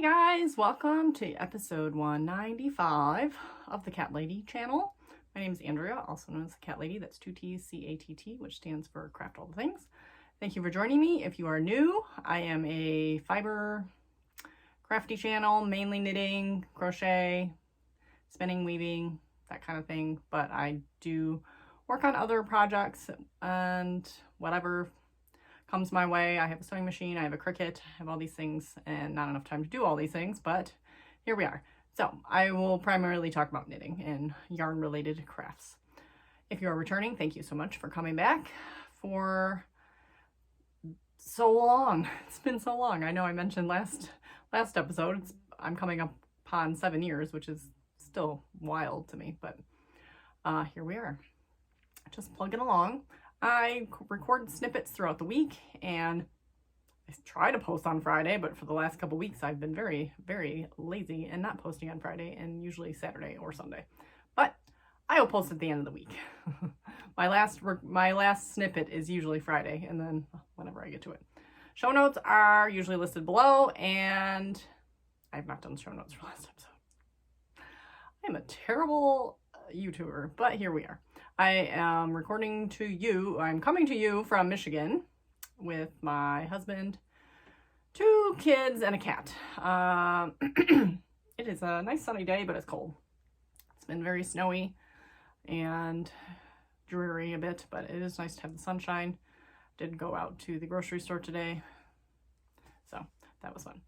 Hey guys, welcome to episode 195 of the Cat Lady channel. My name is Andrea, also known as the Cat Lady. That's 2 T's, CATT, which stands for Craft All the Things. Thank you for joining me. If you are new, I am a fiber crafty channel, mainly knitting, crochet, spinning, weaving, that kind of thing. But I do work on other projects and whatever comes my way. I have a sewing machine, I have a Cricut, I have all these things, and not enough time to do all these things, but here we are. So I will primarily talk about knitting and yarn related crafts. If you are returning, thank you so much for coming back for so long. It's been so long. I know I mentioned last episode, I'm coming up upon 7 years, which is still wild to me, but here we are, just plugging along. I record snippets throughout the week, and I try to post on Friday, but for the last couple weeks I've been very, very lazy and not posting on Friday, and usually Saturday or Sunday. But I will post at the end of the week. My last snippet is usually Friday, and then whenever I get to it. Show notes are usually listed below, and I have not done show notes for last episode. I am a terrible YouTuber, but here we are. I am recording to you. I'm coming to you from Michigan with my husband, 2 kids, and a cat. It is a nice sunny day, but it's cold. It's been very snowy and dreary a bit, but it is nice to have the sunshine. Did go out to the grocery store today, so that was fun.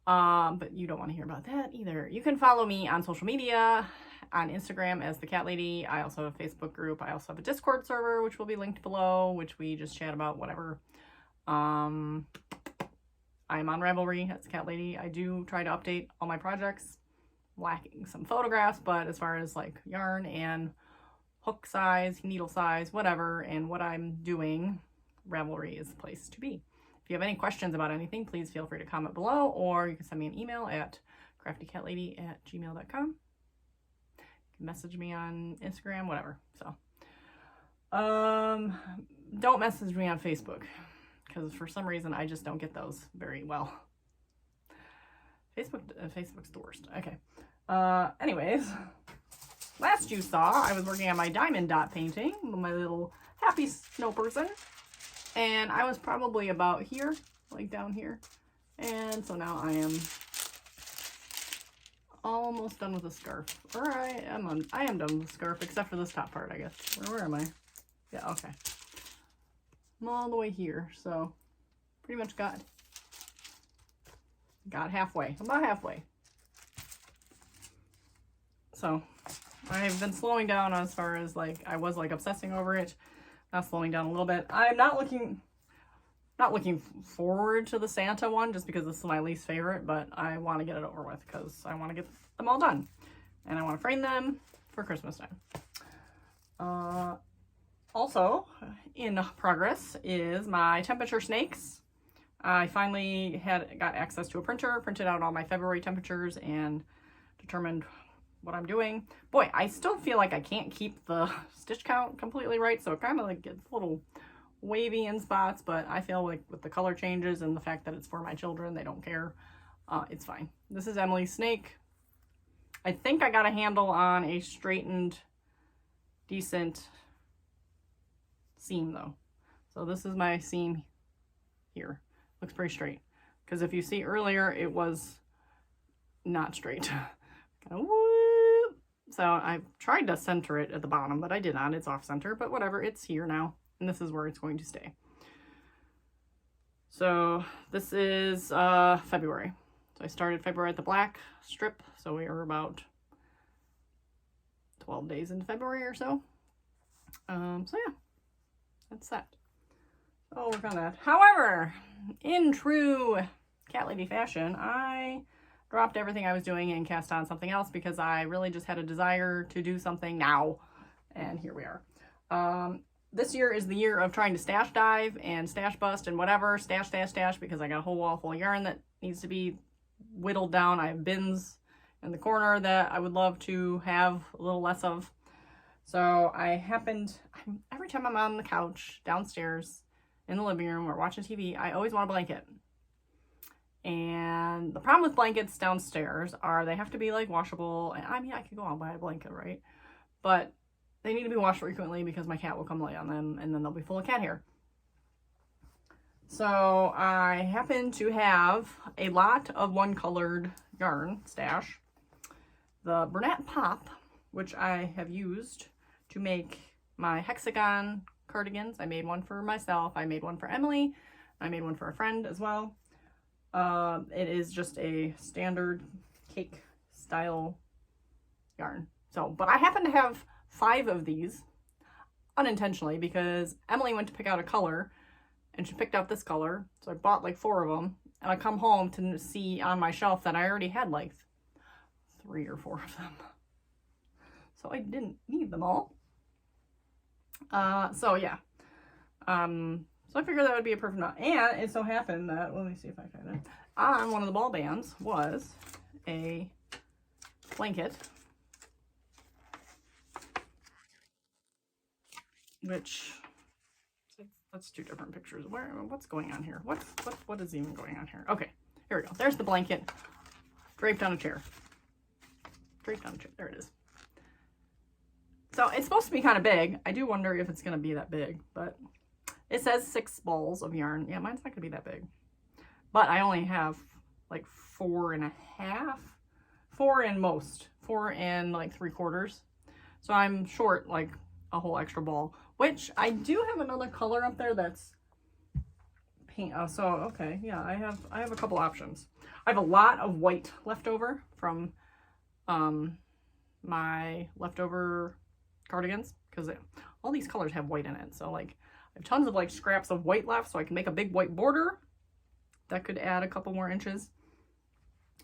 But you don't want to hear about that either. You can follow me on social media, on Instagram as the Cat Lady. I also have a Facebook group. I also have a Discord server, which will be linked below, which we just chat about whatever. I'm on Ravelry as the Cat Lady. I do try to update all my projects, lacking some photographs, but as far as like yarn and hook size, needle size, whatever, and what I'm doing, Ravelry is the place to be. If you have any questions about anything, please feel free to comment below, or you can send me an email at craftycatlady@gmail.com. You can message me on Instagram, whatever. So, don't message me on Facebook, because for some reason I just don't get those very well. Facebook's the worst. Okay. Anyways, last you saw, I was working on my diamond dot painting, my little happy snow person. And I was probably about here, like down here. And so now I am almost done with the scarf. Or I am done with the scarf, except for this top part, I guess. Where am I? Yeah, okay. I'm all the way here, so pretty much got halfway. About halfway. So I've been slowing down as far as like I was like obsessing over it. Now slowing down a little bit. I'm not looking forward to the Santa one just because this is my least favorite, but I want to get it over with because I want to get them all done. And I want to frame them for Christmas time. Also, in progress is my temperature snakes. I finally got access to a printer, printed out all my February temperatures, and determined what I'm doing. Boy, I still feel like I can't keep the stitch count completely right, so it kind of like gets a little wavy in spots, but I feel like with the color changes and the fact that it's for my children, they don't care. It's fine. This is Emily's snake. I think I got a handle on a straightened, decent seam though. So this is my seam here. Looks pretty straight. Because if you see earlier, it was not straight. Kind of whoop. So I tried to center it at the bottom, but I did not. It's off center, but whatever. It's here now, and this is where it's going to stay. So this is February. So I started February at the black strip, so we are about 12 days into February or so. So yeah, that's that. So I'll work on that. However, in true Cat Lady fashion, I dropped everything I was doing and cast on something else because I really just had a desire to do something now. And here we are. This year is the year of trying to stash dive and stash bust and whatever. Stash, because I got a whole wall full of yarn that needs to be whittled down. I have bins in the corner that I would love to have a little less of. So every time I'm on the couch downstairs in the living room or watching TV, I always want a blanket. And the problem with blankets downstairs are they have to be like washable. And I mean, I could go out and buy a blanket, right? But they need to be washed frequently because my cat will come lay on them and then they'll be full of cat hair. So I happen to have a lot of one colored yarn stash. The Bernat Pop, which I have used to make my hexagon cardigans. I made one for myself. I made one for Emily. I made one for a friend as well. It is just a standard cake style yarn. So, but I happen to have 5 of these unintentionally because Emily went to pick out a color and she picked out this color. So I bought like 4 of them and I come home to see on my shelf that I already had like 3 or 4 of them. So I didn't need them all. So yeah. So I figured that would be a perfect knot. And it so happened that, let me see if I find it, on one of the ball bands was a blanket, which, that's 2 different pictures. What's going on here? What is even going on here? Okay, here we go. There's the blanket, draped on a chair. Draped on a chair, there it is. So it's supposed to be kind of big. I do wonder if it's going to be that big, but it says 6 balls of yarn. Yeah, mine's not going to be that big. But I only have like 4.5. 4 in most. 4 and like 3/4. So I'm short like a whole extra ball. Which I do have another color up there that's paint. So okay, yeah, I have a couple options. I have a lot of white left over from my leftover cardigans because all these colors have white in it. So like I have tons of like scraps of white left, so I can make a big white border that could add a couple more inches.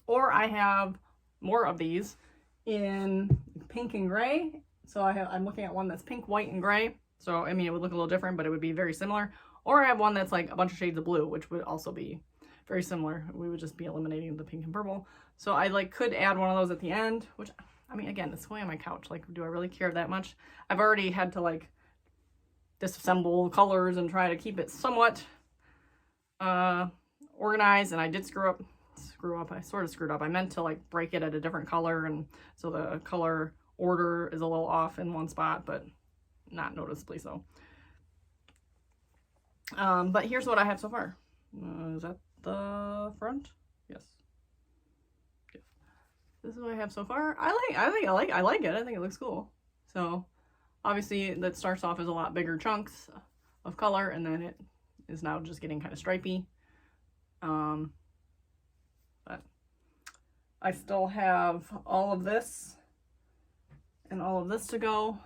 Or I have more of these in pink and gray. So I'm looking at one that's pink, white, and gray. So I mean, it would look a little different, but it would be very similar. Or I have one that's like a bunch of shades of blue, which would also be very similar. We would just be eliminating the pink and purple. So I like could add one of those at the end, which I mean, again, it's going on my couch. Like, do I really care that much? I've already had to like disassemble colors and try to keep it somewhat organized, and I did screw up. I sort of screwed up. I meant to like break it at a different color, and so the color order is a little off in one spot, but not noticeably so. But here's what I have so far. Is that the front? Yes. This is what I have so far. I like it. I think it looks cool. So obviously that starts off as a lot bigger chunks of color, and then it is now just getting kind of stripy. But I still have all of this and all of this to go.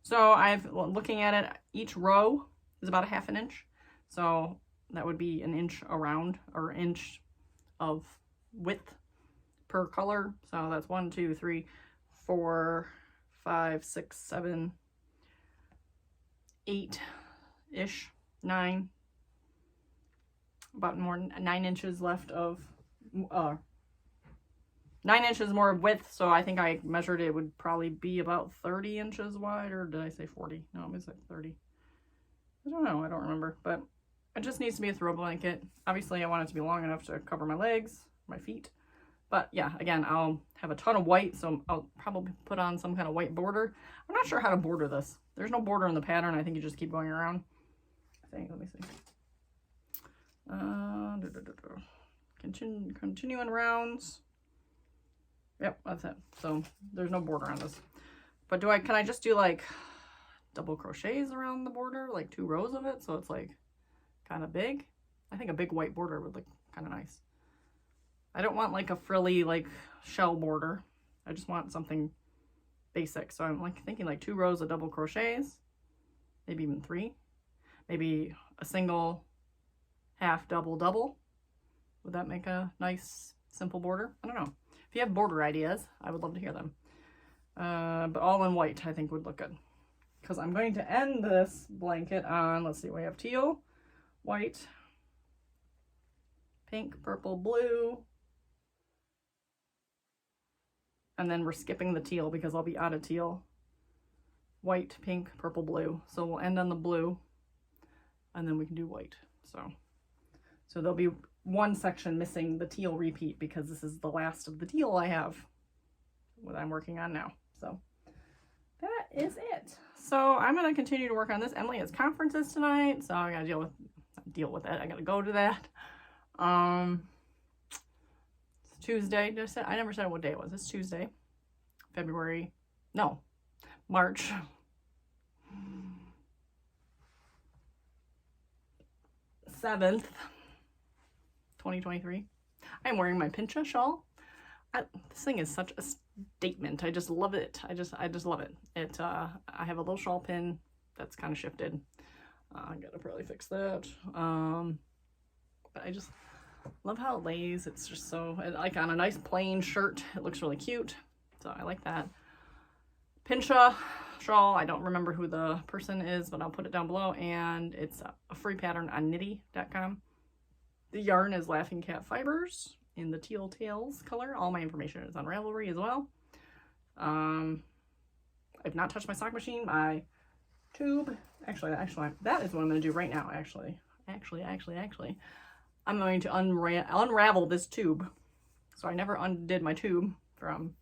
So looking at it, each row is about a 1/2 inch. So that would be 1 inch around, or 1 inch of width per color. So that's 1, 2, 3, 4, 5, 6, 7, 8-ish, 9. About 9 inches left of 9 inches more of width. So I think I measured it would probably be about 30 inches wide, or did I say 40? No, it was like 30. I don't know. I don't remember, but it just needs to be a throw blanket. Obviously I want it to be long enough to cover my legs, my feet. But yeah, again, I'll have a ton of white, so I'll probably put on some kind of white border. I'm not sure how to border this. There's no border in the pattern. I think you just keep going around. I think, let me see. Continuing rounds. Yep, that's it. So there's no border on this. But can I just do like double crochets around the border, like 2 rows of it, so it's like kind of big? I think a big white border would look kind of nice. I don't want like a frilly like shell border. I just want something basic. So I'm like thinking like 2 rows of double crochets, maybe even 3, maybe a single half double double. Would that make a nice simple border? I don't know. If you have border ideas, I would love to hear them. But all in white I think would look good, because I'm going to end this blanket on, let's see, we have teal, white, pink, purple, blue, and then we're skipping the teal because I'll be out of teal. White, pink, purple, blue. So we'll end on the blue, and then we can do white. So there'll be one section missing the teal repeat because this is the last of the teal I have, what I'm working on now. So that is it. So I'm going to continue to work on this. Emily has conferences tonight, so I got to deal with it. I got to go to that. It's Tuesday. I never said what day it was. It's Tuesday, March 7th, 2023. I'm wearing my Pincha shawl. This thing is such a statement. I just love it. I just love it. I have a little shawl pin that's kind of shifted. I gotta probably fix that. But I just love how it lays. It's just so, like on a nice plain shirt, it looks really cute. So I like that. Pincha shawl. I don't remember who the person is, but I'll put it down below. And it's a free pattern on nitty.com. The yarn is Laughing Cat Fibers in the teal tails color. All my information is on Ravelry as well. I've not touched my sock machine. My tube, actually, that is what I'm going to do right now. Actually, I'm going to unravel this tube. So I never undid my tube from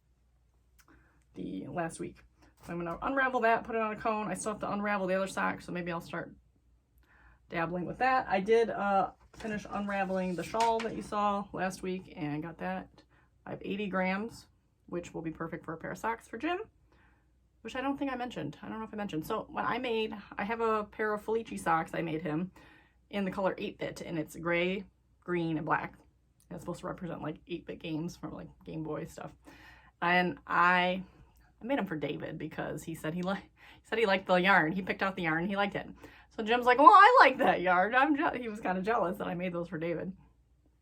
the last week. So I'm going to unravel that, put it on a cone. I still have to unravel the other sock, so maybe I'll start dabbling with that. I did finish unraveling the shawl that you saw last week and got that. I have 80 grams, which will be perfect for a pair of socks for Jim, which I don't think I mentioned. I don't know if I mentioned. So when I have a pair of Felici socks I made him in the color 8-bit, and it's gray, green, and black. And it's supposed to represent like 8-bit games from like Game Boy stuff. And I made them for David because he said he liked the yarn. He picked out the yarn. He liked it. So Jim's like, well, I like that yarn. He was kind of jealous that I made those for David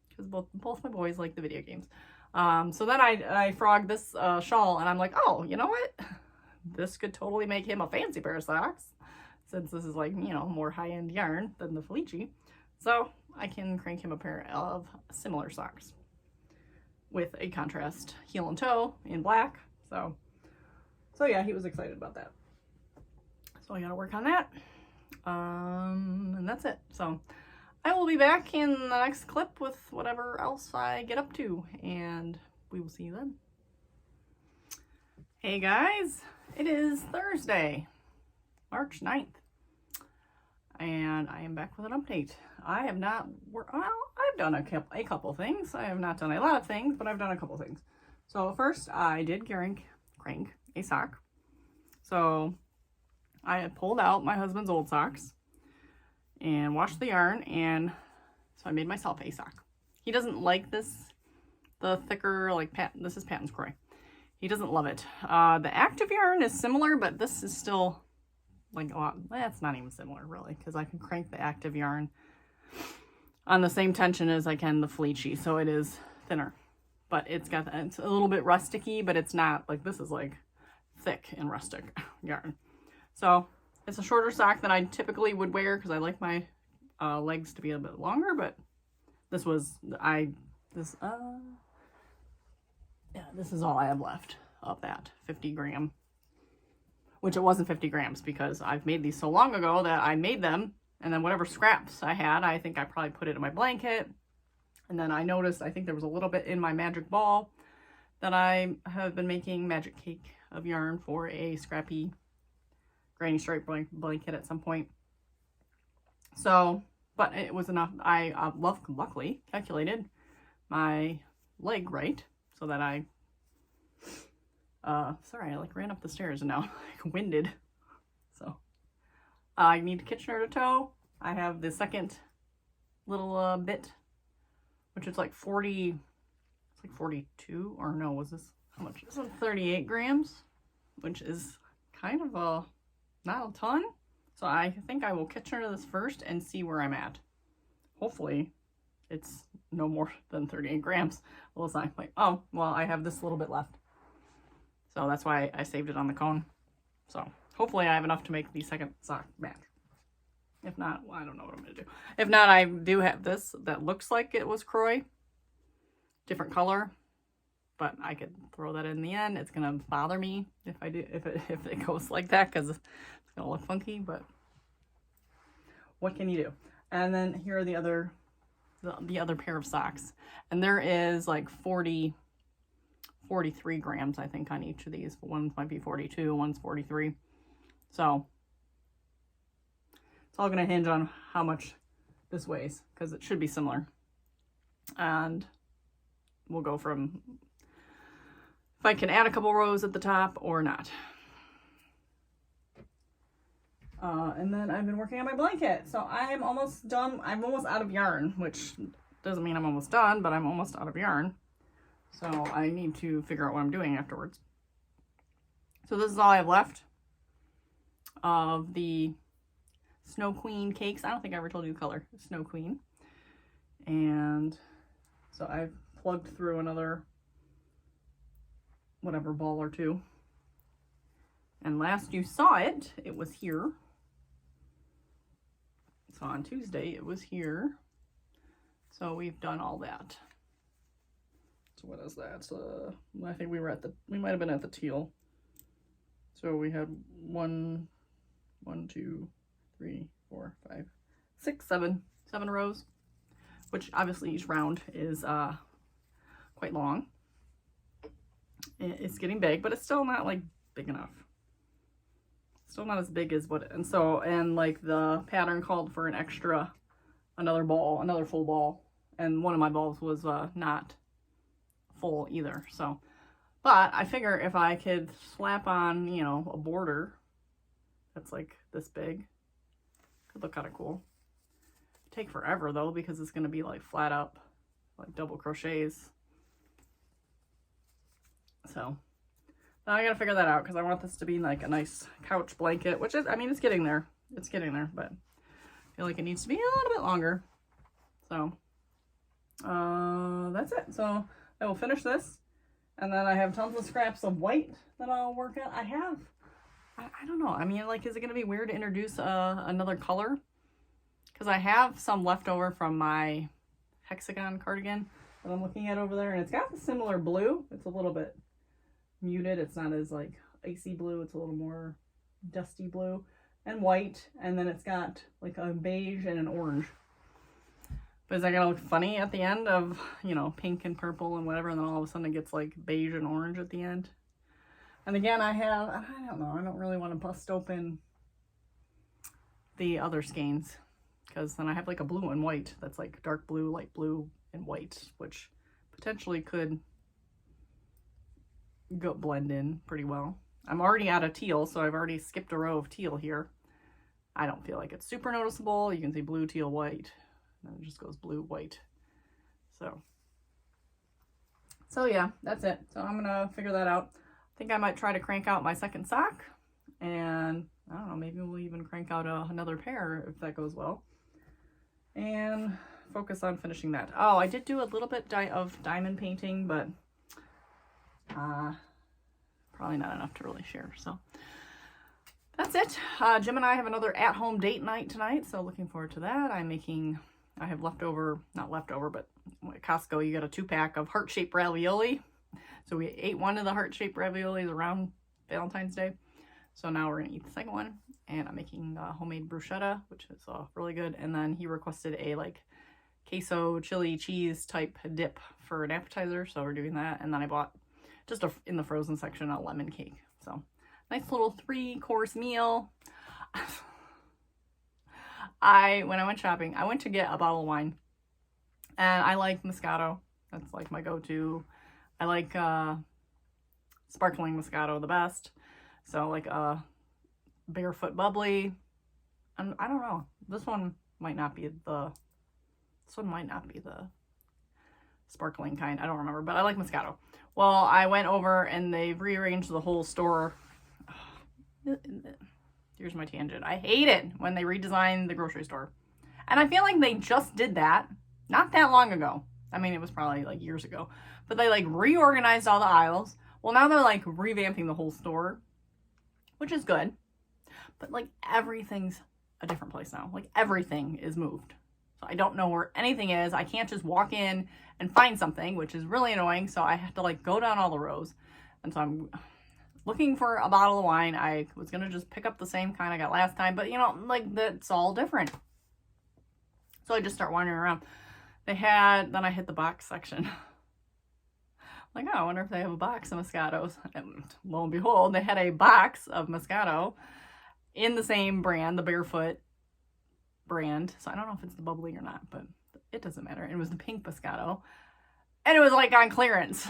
because both my boys like the video games. So then I frogged this shawl, and I'm like, oh, you know what? This could totally make him a fancy pair of socks, since this is like, you know, more high-end yarn than the Felici. So I can crank him a pair of similar socks with a contrast heel and toe in black. So yeah, he was excited about that. So I gotta work on that. And that's it. So I will be back in the next clip with whatever else I get up to, and we will see you then. Hey guys, it is Thursday, March 9th, and I am back with an update. I have not, I've done a couple things. I have not done a lot of things, but I've done a couple things. So first, I did crank a sock. So I had pulled out my husband's old socks and washed the yarn, and so I made myself a sock. He doesn't like this, the thicker, like, this is Patons Kroy. He doesn't love it. The active yarn is similar, but this is still like a lot. It's not even similar really, because I can crank the active yarn on the same tension as I can the Felici, so it is thinner. But it's a little bit rusticy, but it's not like, this is like thick and rustic yarn. So it's a shorter sock than I typically would wear because I like my legs to be a bit longer, but this is all I have left of that 50 gram, which it wasn't 50 grams because I've made these so long ago that I made them, and then whatever scraps I had, I think I probably put it in my blanket. And then I noticed, I think there was a little bit in my magic ball that I have been making magic cake of yarn for a scrappy granny stripe blanket at some point. So, but it was enough. I luckily calculated my leg right so that I, sorry, I like ran up the stairs and now like winded. So I need Kitchener to toe. I have the second little bit, which is like 40, it's like 42, or no, was this, how much? This is 38 grams, which is kind of not a ton. So I think I will Kitchener this first and see where I'm at. Hopefully it's no more than 38 grams. Well, it's not like, oh, well, I have this little bit left. So that's why I saved it on the cone. So hopefully I have enough to make the second sock match. If not, well, I don't know what I'm going to do. If not, I do have this that looks like it was Kroy. Different color. But I could throw that in the end. It's going to bother me if it goes like that because it's going to look funky. But what can you do? And then here are the other the other pair of socks. And there is like 43 grams, I think, on each of these. One might be 42, one's 43. So it's all going to hinge on how much this weighs, because it should be similar. And we'll go from if I can add a couple rows at the top or not. And then I've been working on my blanket. So I'm almost done. I'm almost out of yarn, which doesn't mean I'm almost done, but I'm almost out of yarn. So I need to figure out what I'm doing afterwards. So this is all I have left of the Snow Queen cakes. I don't think I ever told you the color. Snow Queen. And so I've plugged through another whatever ball or two. And last you saw it, it was here. So on Tuesday, it was here. So we've done all that. So what is that? I think we might have been at the teal. So we had 1, 2, 3, 4, 5, 6, 7 rows, which obviously each round is quite long. It's getting big, but it's still not like big enough. Still not as big as and like the pattern called for another full ball, and one of my balls was not full either. So, but I figure if I could slap on, you know, a border that's like this big, could look kind of cool. Take forever though, because it's going to be like flat up, like double crochets. So now I got to figure that out, because I want this to be like a nice couch blanket, which is, I mean, it's getting there. It's getting there, but I feel like it needs to be a little bit longer. So that's it. So I will finish this, and then I have tons of scraps of white that I'll work at. I don't know. I mean, like, is it going to be weird to introduce another color? Because I have some left over from my hexagon cardigan that I'm looking at over there, and it's got the similar blue. It's a little bit muted. It's not as like icy blue. It's a little more dusty blue and white, and then it's got like a beige and an orange. But is that gonna look funny at the end of, you know, pink and purple and whatever, and then all of a sudden it gets like beige and orange at the end? And again, I don't know, I don't really want to bust open the other skeins, because then I have like a blue and white that's like dark blue, light blue, and white, which potentially could blend in pretty well. I'm already out of teal, so I've already skipped a row of teal here. I don't feel like it's super noticeable. You can see blue, teal, white, and then it just goes blue, white. So yeah, that's it. So I'm gonna figure that out. I think I might try to crank out my second sock, and I don't know, maybe we'll even crank out another pair if that goes well, and focus on finishing that. Oh, I did do a little bit of diamond painting, but probably not enough to really share. So that's it. Jim and I have another at-home date night tonight, so looking forward to that. I have leftover, not leftover, but at Costco you get a 2-pack of heart-shaped ravioli. So we ate one of the heart-shaped raviolis around Valentine's Day. So now we're gonna eat the second one, and I'm making homemade bruschetta, which is really good. And then he requested a like queso chili cheese type dip for an appetizer, so we're doing that. And then I bought just in the frozen section a lemon cake. So nice little 3-course meal. When I went shopping, I went to get a bottle of wine, and I like Moscato. That's like my go-to. I like sparkling Moscato the best. So like a Barefoot Bubbly, and I don't know, this one might not be the sparkling kind. I don't remember, but I like Moscato. Well, I went over and they've rearranged the whole store. Here's my tangent. I hate it when they redesign the grocery store. And I feel like they just did that not that long ago. I mean, it was probably like years ago. But they like reorganized all the aisles. Well, now they're like revamping the whole store, which is good. But like everything's a different place now. Like everything is moved. So I don't know where anything is. I can't just walk in and find something, which is really annoying. So I have to like go down all the rows. And so I'm looking for a bottle of wine. I was going to just pick up the same kind I got last time, but you know, like that's all different. So I just start wandering around. then I hit the box section. Like, oh, I wonder if they have a box of Moscatos. And lo and behold, they had a box of Moscato in the same brand, the Barefoot brand. So I don't know if it's the bubbly or not, but it doesn't matter. It was the pink Moscato. And it was like on clearance.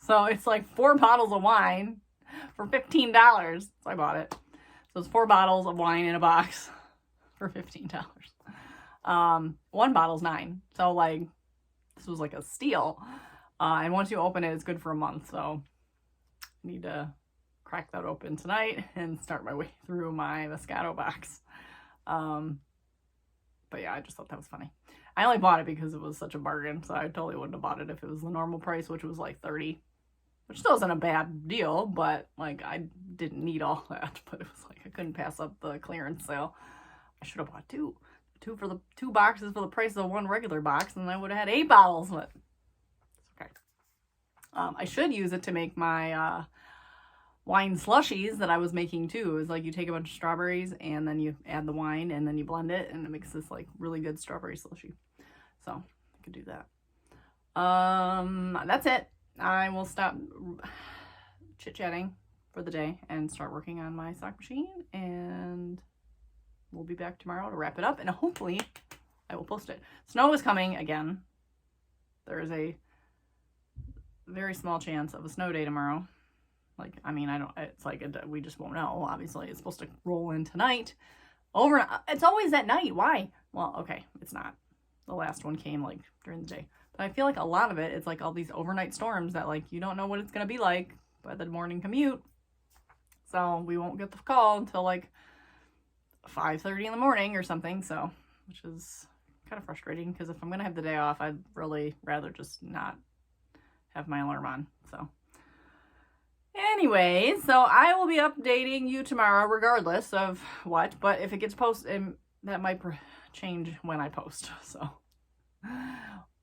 So it's like 4 bottles of wine for $15. So I bought it. So it's 4 bottles of wine in a box for $15. 1 bottle's $9. So like, this was like a steal. And once you open it, it's good for a month. So I need to crack that open tonight and start my way through my Moscato box. But yeah, I just thought that was funny. I only bought it because it was such a bargain. So I totally wouldn't have bought it if it was the normal price, which was like $30. Which still isn't a bad deal, but like I didn't need all that. But it was like I couldn't pass up the clearance sale. I should have bought two for the 2 boxes for the price of 1 regular box, and I would have had 8 bottles. But it's okay. I should use it to make my wine slushies that I was making too. It was like you take a bunch of strawberries and then you add the wine and then you blend it, and it makes this like really good strawberry slushy. So I could do that. That's it. I will stop chit-chatting for the day and start working on my sock machine, and we'll be back tomorrow to wrap it up, and hopefully I will post it. Snow is coming again. There is a very small chance of a snow day tomorrow. Like, I mean, it's like, we just won't know. Obviously, it's supposed to roll in tonight. It's always at night. Why? Well, okay, it's not. The last one came like during the day. But I feel like a lot of it's like all these overnight storms that like you don't know what it's going to be like by the morning commute. So we won't get the call until like 5:30 in the morning or something. So, which is kind of frustrating because if I'm going to have the day off, I'd really rather just not have my alarm on. So anyway, so I will be updating you tomorrow regardless of what, but if it gets posted, that might change when I post. So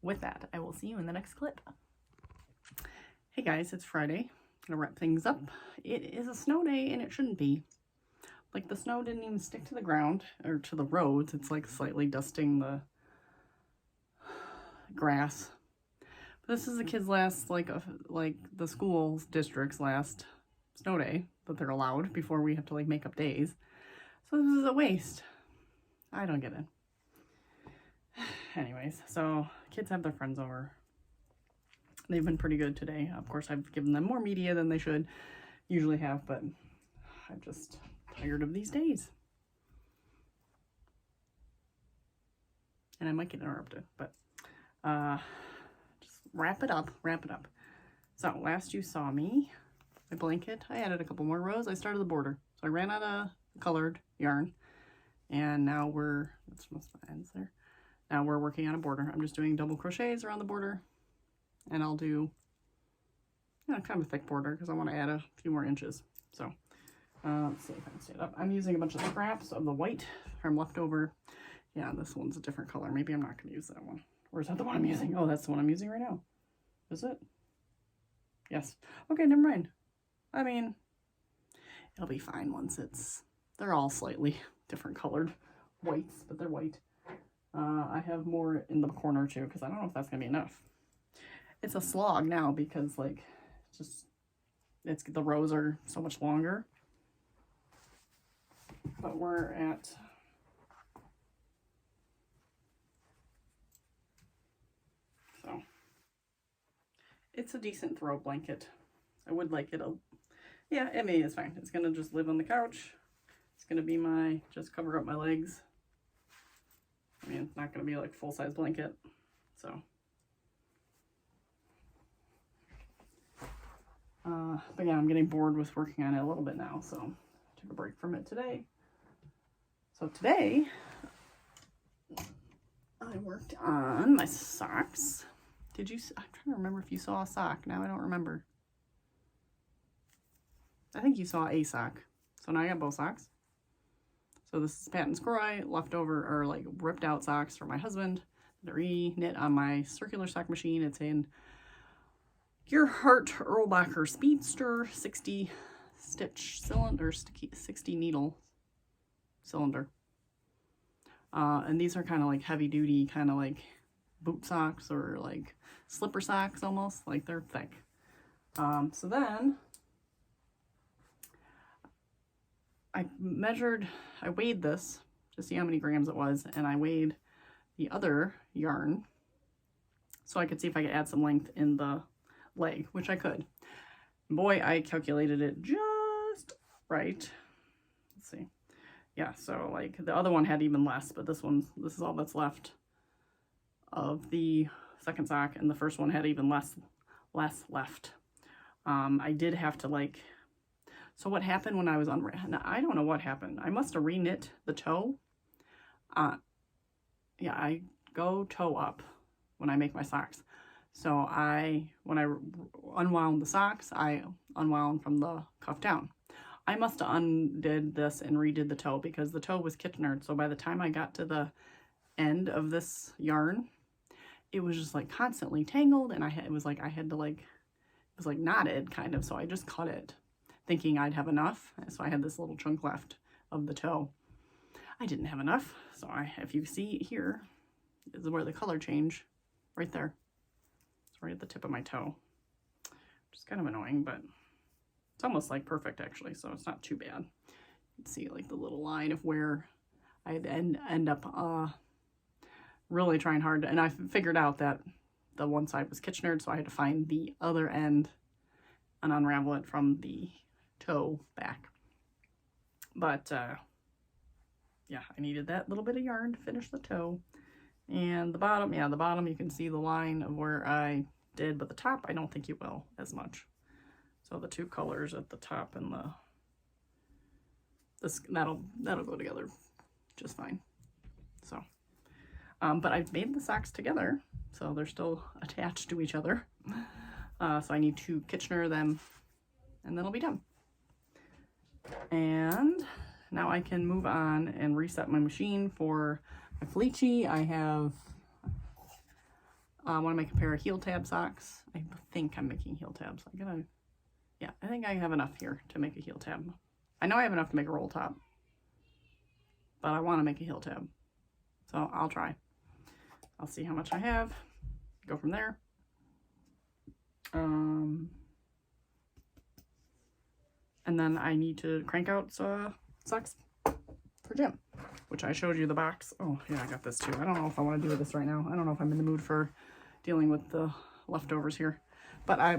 with that, I will see you in the next clip. Hey guys, it's Friday. I'm gonna wrap things up. It is a snow day and it shouldn't be. Like the snow didn't even stick to the ground or to the roads. It's like slightly dusting the grass. But this is the kids' last, like the school district's last snow day that they're allowed before we have to like make up days. So this is a waste. I don't get it. Anyways, so kids have their friends over. They've been pretty good today. Of course, I've given them more media than they should usually have, but I'm just tired of these days. And I might get interrupted, but just wrap it up. So last you saw me, my blanket, I added a couple more rows. I started the border. So I ran out of colored yarn, and now that's most of the ends there. Now we're working on a border. I'm just doing double crochets around the border, and I'll do, kind of a thick border because I want to add a few more inches. So let's see if I can stand up. I'm using a bunch of scraps of the white from leftover. Yeah, this one's a different color. Maybe I'm not going to use that one. Or is that the one I'm using? Oh, that's the one I'm using right now. Is it? Yes. Okay, never mind. I mean, it'll be fine once they're all slightly different colored whites, but they're white. I have more in the corner too, because I don't know if that's going to be enough. It's a slog now because like, the rows are so much longer. But we're at, so it's a decent throw blanket. I would like it. Yeah, I mean, it's fine. It's going to just live on the couch. It's going to be just cover up my legs. I mean, it's not going to be like full-size blanket, so. But yeah, I'm getting bored with working on it a little bit now, so I took a break from it today. So today, I worked on my socks. I'm trying to remember if you saw a sock. Now I don't remember. I think you saw a sock. So now I got both socks. So this is Patons Kroy leftover or like ripped out socks for my husband. They're re-knit on my circular sock machine. It's in Gerhardt Erlbacher Speedster 60 stitch cylinder, 60 needle cylinder. And these are kind of like heavy duty, kind of like boot socks or like slipper socks almost, like they're thick. So then I weighed this to see how many grams it was, and I weighed the other yarn so I could see if I could add some length in the leg, which I could. Boy, I calculated it just right. Let's see. Yeah, so like the other one had even less, but this is all that's left of the second sock, and the first one had even less left. I did have to like, so what happened when I was I don't know what happened. I must have re-knit the toe. Yeah, I go toe up when I make my socks. So when I unwound the socks, I unwound from the cuff down. I must have undid this and redid the toe because the toe was Kitchenered. So by the time I got to the end of this yarn, it was just like constantly tangled, and it was like knotted kind of. So I just cut it thinking I'd have enough. So I had this little chunk left of the toe. I didn't have enough. So if you see here, this is where the color change right there. It's right at the tip of my toe, which is kind of annoying, but it's almost like perfect actually. So it's not too bad. You can see like the little line of where I'd end up really trying hard. And I figured out that the one side was Kitchenered, so I had to find the other end and unravel it from the toe back. But yeah, I needed that little bit of yarn to finish the toe. And the bottom, yeah, the bottom you can see the line of where I did, but the top I don't think you will as much. So the two colors at the top and that'll go together just fine. So but I've made the socks together, so they're still attached to each other. So I need to Kitchener them, and then I'll be done. And now I can move on and reset my machine for my Felici. I want to make a pair of heel tab socks. I think I'm making heel tabs. Yeah, I think I have enough here to make a heel tab. I know I have enough to make a roll top, but I want to make a heel tab. So I'll try. I'll see how much I have, go from there. And then I need to crank out socks for Jim, which I showed you the box. Oh yeah, I got this too. I don't know if I want to do this right now. I don't know if I'm in the mood for dealing with the leftovers here, but I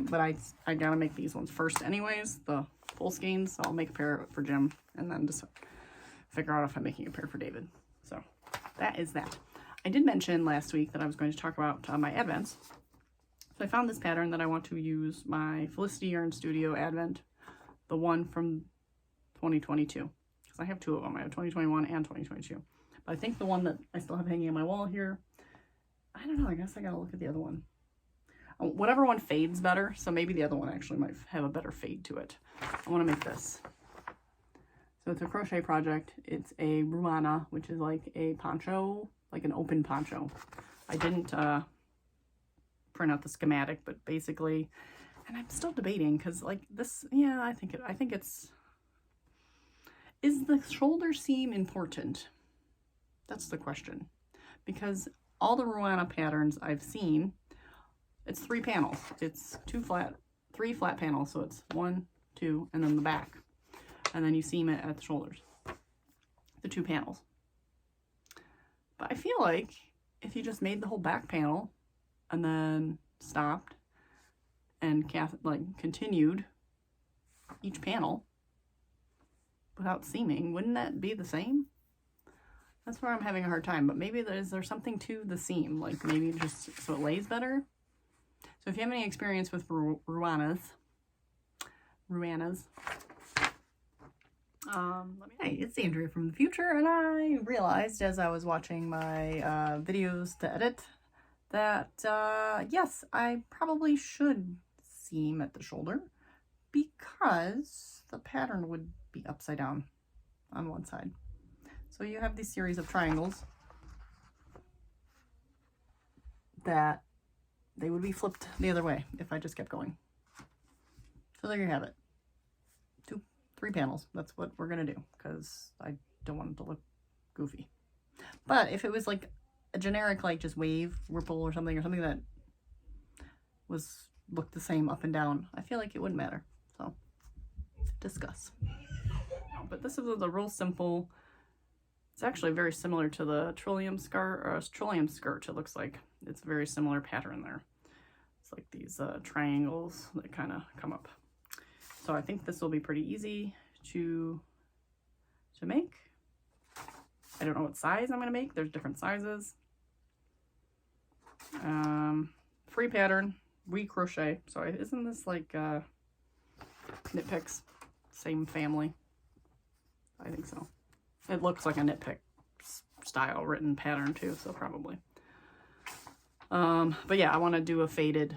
gotta make these ones first anyways, the full skeins. So I'll make a pair for Jim and then just figure out if I'm making a pair for David. So that is that. I did mention last week that I was going to talk about my advents. So I found this pattern that I want to use, my Felicity Yarn Studio Advent, the one from 2022. Because I have two of them. I have 2021 and 2022. But I think the one that I still have hanging on my wall here, I don't know, I guess I gotta look at the other one. Whatever one fades better, so maybe the other one actually might have a better fade to it. I want to make this. So it's a crochet project. It's a ruana, which is like a poncho, like an open poncho. I didn't print out the schematic, but basically, and I'm still debating because like this, yeah, I think it's, is the shoulder seam important? That's the question. Because all the ruana patterns I've seen, it's 3 panels. It's 3 flat panels. So it's 1, 2, and then the back. And then you seam it at the shoulders. The 2 panels. But I feel like if you just made the whole back panel and then stopped and continued each panel without seaming, wouldn't that be the same? That's where I'm having a hard time. But maybe is there something to the seam? Like maybe just so it lays better? So if you have any experience with ruanas, hey, it's Andrea from the future, and I realized as I was watching my videos to edit that yes, I probably should seam at the shoulder because the pattern would be upside down on one side. So you have these series of triangles that they would be flipped the other way if I just kept going. So there you have it. 3 panels. That's what we're gonna do because I don't want it to look goofy. But if it was like a generic like just wave ripple or something that looked the same up and down, I feel like it wouldn't matter. So discuss. But this is a real simple. It's actually very similar to the trillium skirt. It looks like it's a very similar pattern there. It's like these triangles that kind of come up. So I think this will be pretty easy to make. I don't know what size I'm going to make. There's different sizes. Free pattern, re-crochet. So isn't this like Knit Picks? Same family? I think so. It looks like a Knit Pick style written pattern too, so probably. But yeah, I want to do a faded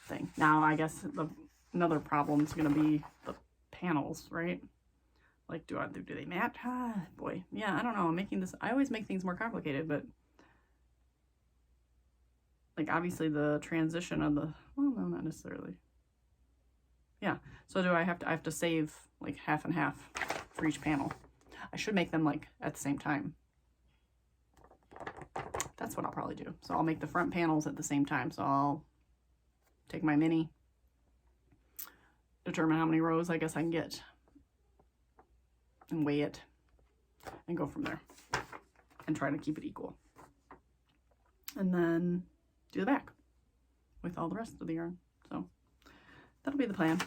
thing. Now, I guess another problem is going to be the panels, right? Like, do they match? Boy, yeah, I don't know. I'm making this. I always make things more complicated, but like obviously the transition of the, well, no, not necessarily. Yeah. So I have to save like half and half for each panel. I should make them like at the same time. That's what I'll probably do. So I'll make the front panels at the same time. So I'll take my mini, determine how many rows I guess I can get, and weigh it, and go from there, and try to keep it equal. And then do the back with all the rest of the yarn. So that'll be the plan.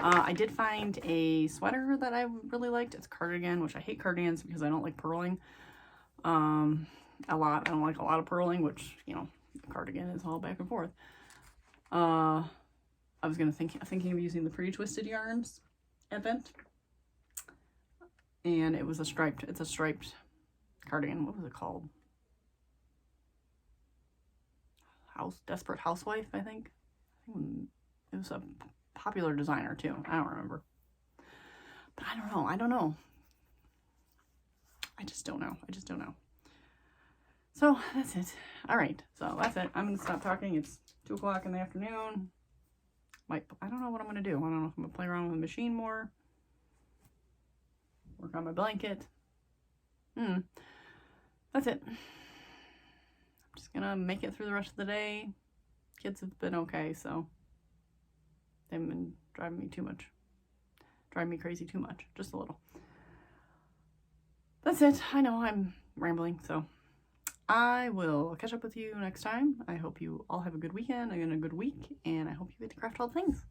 I did find a sweater that I really liked. It's a cardigan, which I hate cardigans because I don't like purling a lot. I don't like a lot of purling, which, you know, the cardigan is all back and forth. I was thinking of using the Pretty Twisted Yarns Advent, and it's a striped cardigan. What was it called? Desperate Housewife, I think. It was a popular designer too. I don't remember. But I don't know. I just don't know. So that's it. All right. So that's it. I'm going to stop talking. It's 2 o'clock in the afternoon. I don't know what I'm going to do. I don't know if I'm going to play around with the machine more. Work on my blanket. That's it. I'm just going to make it through the rest of the day. Kids have been okay, so they haven't been driving me crazy too much, just a little. That's it. I know I'm rambling, so I will catch up with you next time. I hope you all have a good weekend and a good week, and I hope you get to craft all the things.